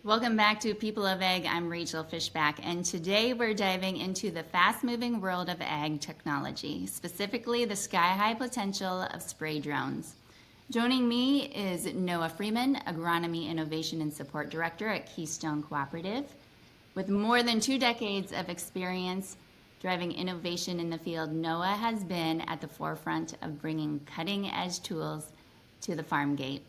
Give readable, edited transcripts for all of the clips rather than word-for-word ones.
Welcome back to People of Ag. I'm Rachel Fishback, and today we're diving into the fast-moving world of ag technology, specifically the sky-high potential of spray drones. Joining me is Noah Freeman, Agronomy Innovation and Support Director at Keystone Cooperative. With more than 2 decades of experience driving innovation in the field, Noah has been at the forefront of bringing cutting-edge tools to the farm gate.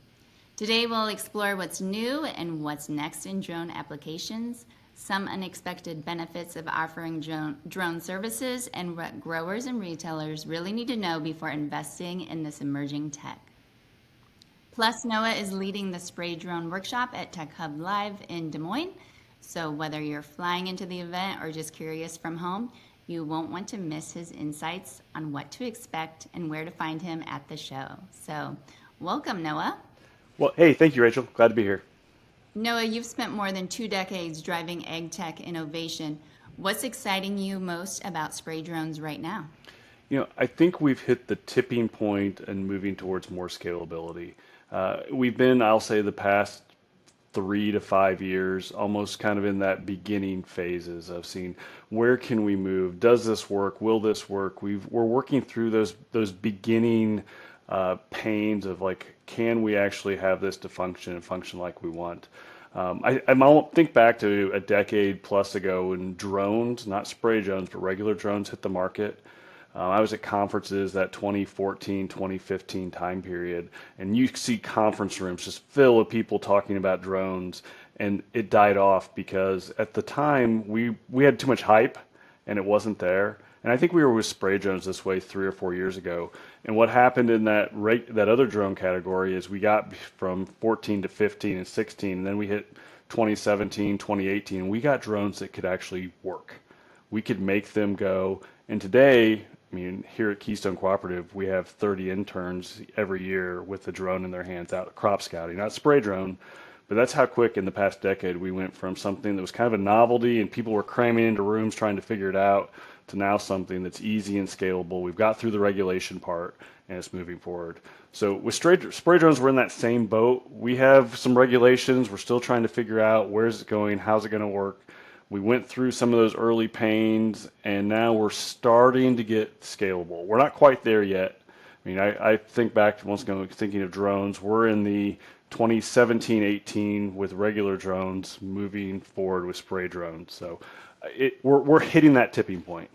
Today we'll explore what's new and what's next in drone applications, some unexpected benefits of offering drone services, and what growers and retailers really need to know before investing in this emerging tech. Plus, Noah is leading the Spray Drone Workshop at Tech Hub Live in Des Moines, so whether you're flying into the event or just curious from home, you won't want to miss his insights on what to expect and where to find him at the show. So, welcome, Noah. Well, hey, thank you, Rachel. Glad to be here. Noah, you've spent more than 2 decades driving ag tech innovation. What's exciting you most about spray drones right now? I think we've hit the tipping point and moving towards more scalability. We've been, I'll say, the past 3 to 5 years, almost kind of in that beginning phases of seeing where can we move? Does this work? Will this work? We're working through those beginning pains of like, can we actually have this to function and function like we want? I think back to a decade plus ago when drones, not spray drones, but regular drones hit the market. I was at conferences that 2014, 2015 time period, and you see conference rooms just full of people talking about drones, and it died off because at the time we had too much hype and it wasn't there. And I think we were with spray drones this way 3 or 4 years ago. And what happened in that other drone category is we got from 14 to 15 and 16, and then we hit 2017, 2018, and we got drones that could actually work. We could make them go. And today, I mean, here at Keystone Cooperative, we have 30 interns every year with the drone in their hands out crop scouting, not spray drone, but that's how quick in the past decade we went from something that was kind of a novelty and people were cramming into rooms trying to figure it out to now something that's easy and scalable. We've got through the regulation part and it's moving forward. So with spray drones, we're in that same boat. We have some regulations. We're still trying to figure out where's it going, how's it going to work. We went through some of those early pains and now we're starting to get scalable. We're not quite there yet. I mean, I think back to once again, thinking of drones, we're in the 2017-18 with regular drones moving forward with spray drones. So we're hitting that tipping point.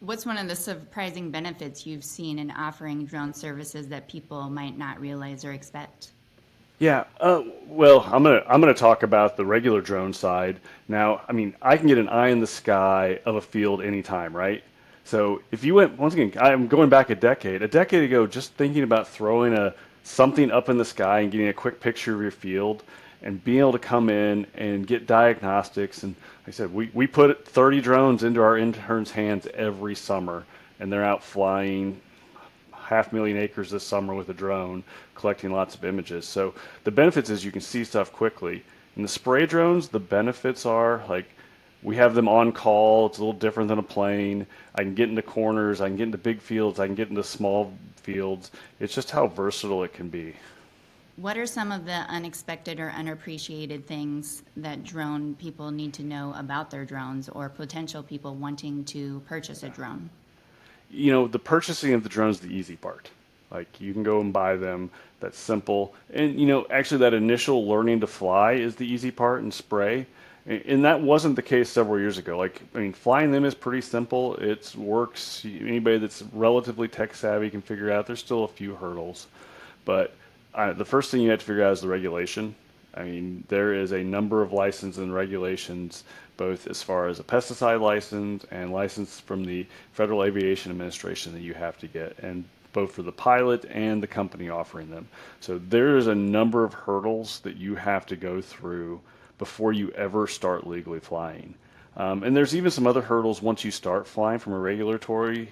What's one of the surprising benefits you've seen in offering drone services that people might not realize or expect? Yeah, well, I'm gonna talk about the regular drone side. Now, I mean, I can get an eye in the sky of a field anytime, right? So if you went, once again, I'm going back a decade ago, just thinking about throwing something up in the sky and getting a quick picture of your field and being able to come in and get diagnostics. And like I said, we put 30 drones into our interns' hands every summer, and they're out flying 500,000 acres this summer with a drone, collecting lots of images. So the benefits is you can see stuff quickly. In the spray drones, the benefits are like we have them on call. It's a little different than a plane. I can get into corners. I can get into big fields. I can get into small fields. It's just how versatile it can be. What are some of the unexpected or unappreciated things that drone people need to know about their drones or potential people wanting to purchase a drone? The purchasing of the drones is the easy part. Like you can go and buy them. That's simple. And actually that initial learning to fly is the easy part in spray. And that wasn't the case several years ago. Like, I mean, flying them is pretty simple. It works. Anybody that's relatively tech savvy can figure out. There's still a few hurdles, but the first thing you have to figure out is the regulation. I mean, there is a number of licenses and regulations, both as far as a pesticide license and license from the Federal Aviation Administration that you have to get, and both for the pilot and the company offering them. So there is a number of hurdles that you have to go through before you ever start legally flying. And there's even some other hurdles once you start flying from a regulatory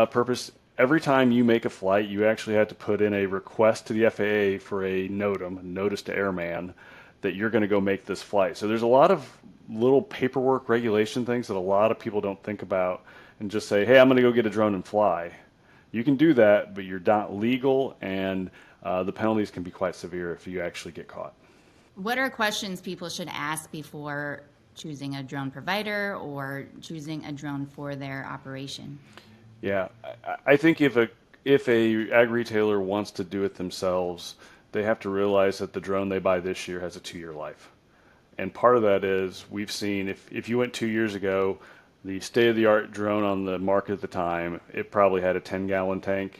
purpose. Every time you make a flight, you actually have to put in a request to the FAA for a NOTAM, notice to airman, that you're going to go make this flight. So there's a lot of little paperwork regulation things that a lot of people don't think about and just say, hey, I'm going to go get a drone and fly. You can do that, but you're not legal, and the penalties can be quite severe if you actually get caught. What are questions people should ask before choosing a drone provider or choosing a drone for their operation? Yeah, I think if a ag retailer wants to do it themselves, they have to realize that the drone they buy this year has a 2-year life. And part of that is we've seen if you went 2 years ago, the state-of-the-art drone on the market at the time, it probably had a 10-gallon tank,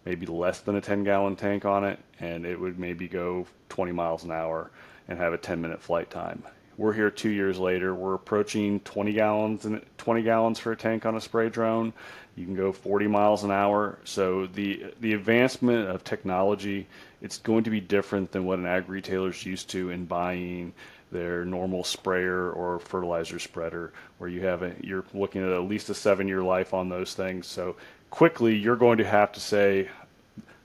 maybe less than a 10-gallon tank on it, and it would maybe go 20 miles an hour and have a 10-minute flight time. We're here 2 years later. We're approaching 20 gallons for a tank on a spray drone. You can go 40 miles an hour. So the advancement of technology, it's going to be different than what an ag retailer's used to in buying their normal sprayer or fertilizer spreader, where you're looking at least a 7-year life on those things. So quickly, you're going to have to say,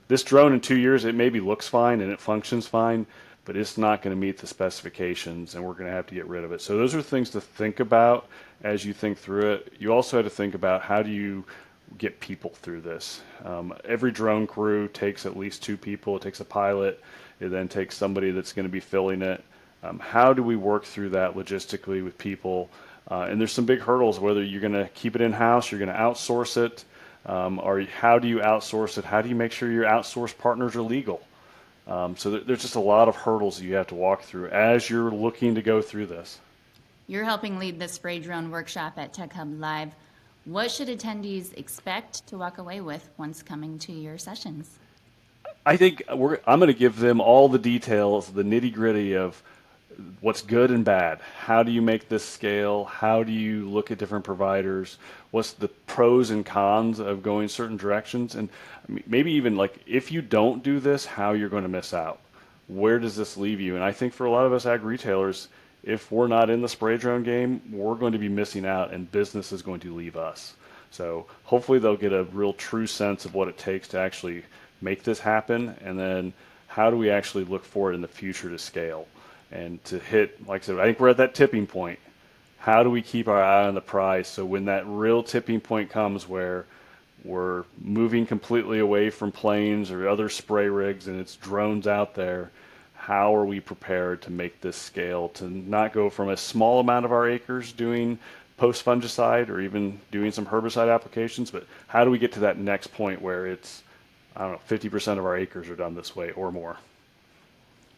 this drone in 2 years, it maybe looks fine and it functions fine, but it's not going to meet the specifications, and we're going to have to get rid of it. So those are things to think about as you think through it. You also have to think about, how do you get people through this? Every drone crew takes at least 2 people. It takes a pilot. It then takes somebody that's going to be filling it. How do we work through that logistically with people? And there's some big hurdles, whether you're going to keep it in-house, you're going to outsource it, or how do you outsource it? How do you make sure your outsourced partners are legal? So there's just a lot of hurdles you have to walk through as you're looking to go through this. You're helping lead the spray drone workshop at Tech Hub Live. What should attendees expect to walk away with once coming to your sessions? I think I'm going to give them all the details, the nitty gritty of what's good and bad. How do you make this scale? How do you look at different providers? What's the pros and cons of going certain directions? And maybe even, like, if you don't do this, how you're going to miss out. Where does this leave you? And I think for a lot of us ag retailers, if we're not in the spray drone game, we're going to be missing out, and business is going to leave us. So hopefully they'll get a real true sense of what it takes to actually make this happen, and then how do we actually look forward in the future to scale and to hit, like I said, I think we're at that tipping point. How do we keep our eye on the prize, so when that real tipping point comes where we're moving completely away from planes or other spray rigs and it's drones out there, how are we prepared to make this scale, to not go from a small amount of our acres doing post fungicide or even doing some herbicide applications, but how do we get to that next point where it's, I don't know, 50% of our acres are done this way or more?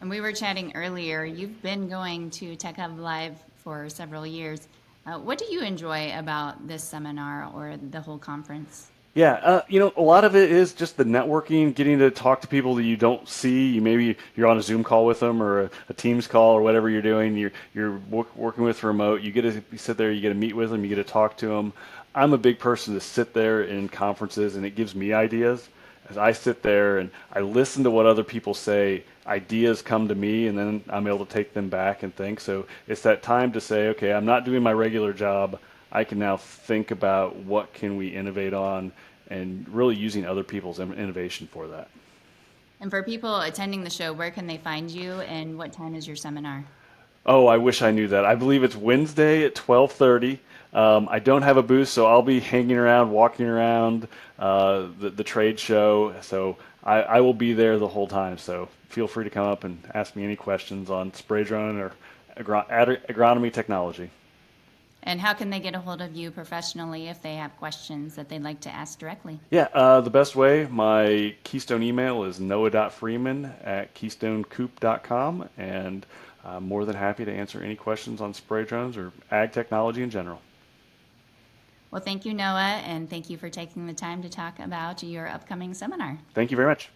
And we were chatting earlier. You've been going to Tech Hub Live for several years. What do you enjoy about this seminar or the whole conference? Yeah, a lot of it is just the networking, getting to talk to people that you don't see. Maybe you're on a Zoom call with them or a Teams call or whatever you're doing. You're working with remote. You get to sit there. You get to meet with them. You get to talk to them. I'm a big person to sit there in conferences, and it gives me ideas. As I sit there and I listen to what other people say, ideas come to me, and then I'm able to take them back and think. So it's that time to say, okay, I'm not doing my regular job. I can now think about what can we innovate on, and really using other people's innovation for that. And for people attending the show, where can they find you, and what time is your seminar? Oh, I wish I knew that. I believe it's Wednesday at 12:30. I don't have a booth, so I'll be hanging around, walking around the trade show. So I will be there the whole time. So feel free to come up and ask me any questions on spray drone or agronomy technology. And how can they get a hold of you professionally if they have questions that they'd like to ask directly? Yeah, the best way, my Keystone email is noah.freeman@keystonecoop.com, and I'm more than happy to answer any questions on spray drones or ag technology in general. Well, thank you, Noah, and thank you for taking the time to talk about your upcoming seminar. Thank you very much.